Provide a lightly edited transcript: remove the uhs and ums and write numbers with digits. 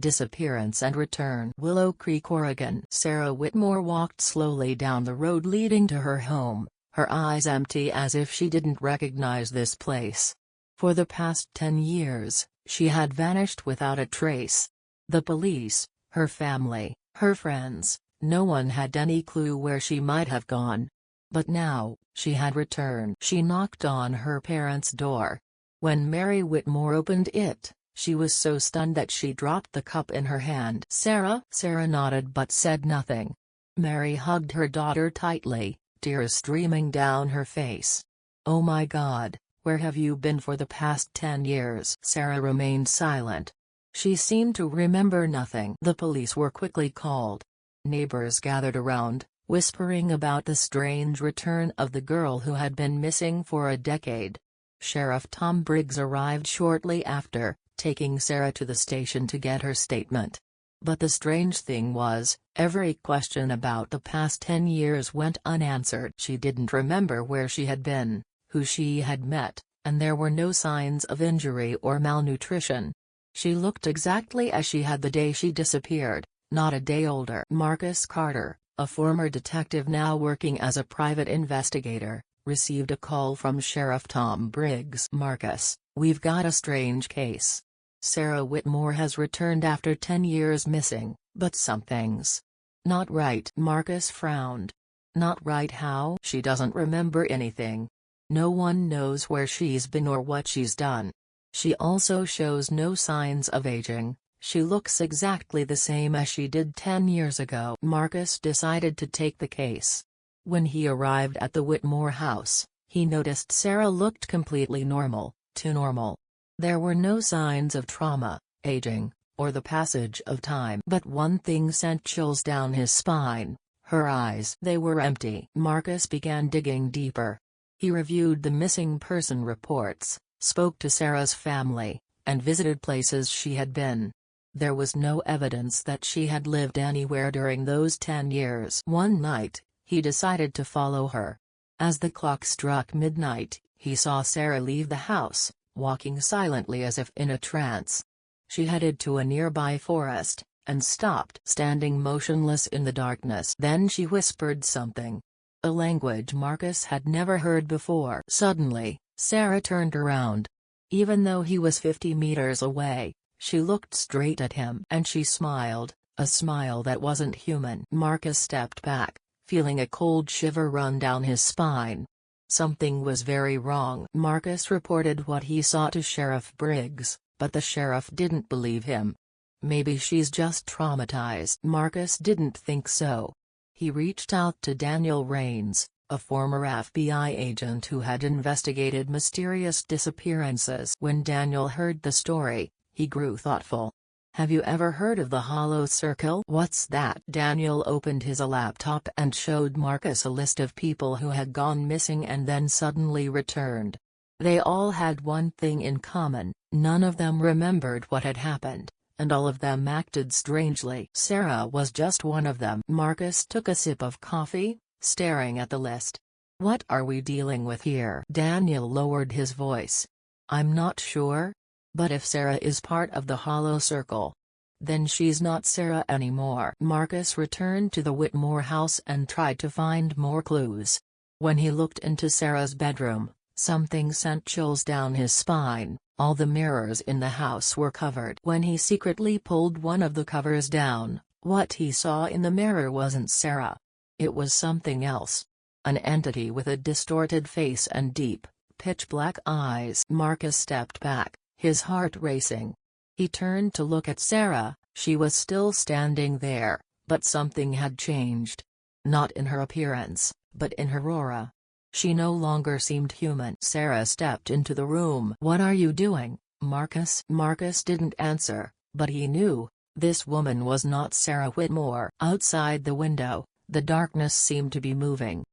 Disappearance and Return. Willow Creek, Oregon. Sarah Whitmore walked slowly down the road leading to her home, her eyes empty as if she didn't recognize this place. For the past 10 years, she had vanished without a trace. The police, her family, her friends, no one had any clue where she might have gone. But now, she had returned. She knocked on her parents' door. When Mary Whitmore opened it, she was so stunned that she dropped the cup in her hand. Sarah nodded but said nothing. Mary hugged her daughter tightly, tears streaming down her face. "Oh my God, where have you been for the past 10 years?" Sarah remained silent. She seemed to remember nothing. The police were quickly called. Neighbors gathered around, whispering about the strange return of the girl who had been missing for a decade. Sheriff Tom Briggs arrived shortly after, taking Sarah to the station to get her statement. But the strange thing was, every question about the past 10 years went unanswered. She didn't remember where she had been, who she had met, and there were no signs of injury or malnutrition. She looked exactly as she had the day she disappeared, not a day older. Marcus Carter, a former detective now working as a private investigator, received a call from Sheriff Tom Briggs. "Marcus, we've got a strange case. Sarah Whitmore has returned after 10 years missing, but something's not right." Marcus frowned. "Not right how?" "She doesn't remember anything. No one knows where she's been or what she's done. She also shows no signs of aging. She looks exactly the same as she did 10 years ago." Marcus decided to take the case. When he arrived at the Whitmore house, he noticed Sarah looked completely normal, too normal. There were no signs of trauma, aging, or the passage of time. But one thing sent chills down his spine: her eyes. They were empty. Marcus began digging deeper. He reviewed the missing person reports, spoke to Sarah's family, and visited places she had been. There was no evidence that she had lived anywhere during those 10 years. One night, he decided to follow her. As the clock struck midnight, he saw Sarah leave the house, walking silently as if in a trance. She headed to a nearby forest, and stopped, standing motionless in the darkness. Then she whispered something, a language Marcus had never heard before. Suddenly, Sarah turned around. Even though he was 50 meters away, she looked straight at him. And she smiled, a smile that wasn't human. Marcus stepped back, feeling a cold shiver run down his spine. Something was very wrong. Marcus reported what he saw to Sheriff Briggs, but the sheriff didn't believe him. Maybe she's just traumatized. Marcus didn't think so. He reached out to Daniel Raines, a former FBI agent who had investigated mysterious disappearances. When Daniel heard the story, he grew thoughtful. "Have you ever heard of the Hollow Circle?" "What's that?" Daniel opened his laptop and showed Marcus a list of people who had gone missing and then suddenly returned. They all had one thing in common: none of them remembered what had happened, and all of them acted strangely. Sarah was just one of them. Marcus took a sip of coffee, staring at the list. "What are we dealing with here?" Daniel lowered his voice. "I'm not sure. But if Sarah is part of the Hollow Circle, then she's not Sarah anymore." Marcus returned to the Whitmore house and tried to find more clues. When he looked into Sarah's bedroom, something sent chills down his spine. All the mirrors in the house were covered. When he secretly pulled one of the covers down, what he saw in the mirror wasn't Sarah. It was something else. An entity with a distorted face and deep, pitch-black eyes. Marcus stepped back, his heart racing. He turned to look at Sarah. She was still standing there, but something had changed. Not in her appearance, but in her aura. She no longer seemed human. Sarah stepped into the room. "What are you doing, Marcus?" Marcus didn't answer, but he knew, this woman was not Sarah Whitmore. Outside the window, the darkness seemed to be moving.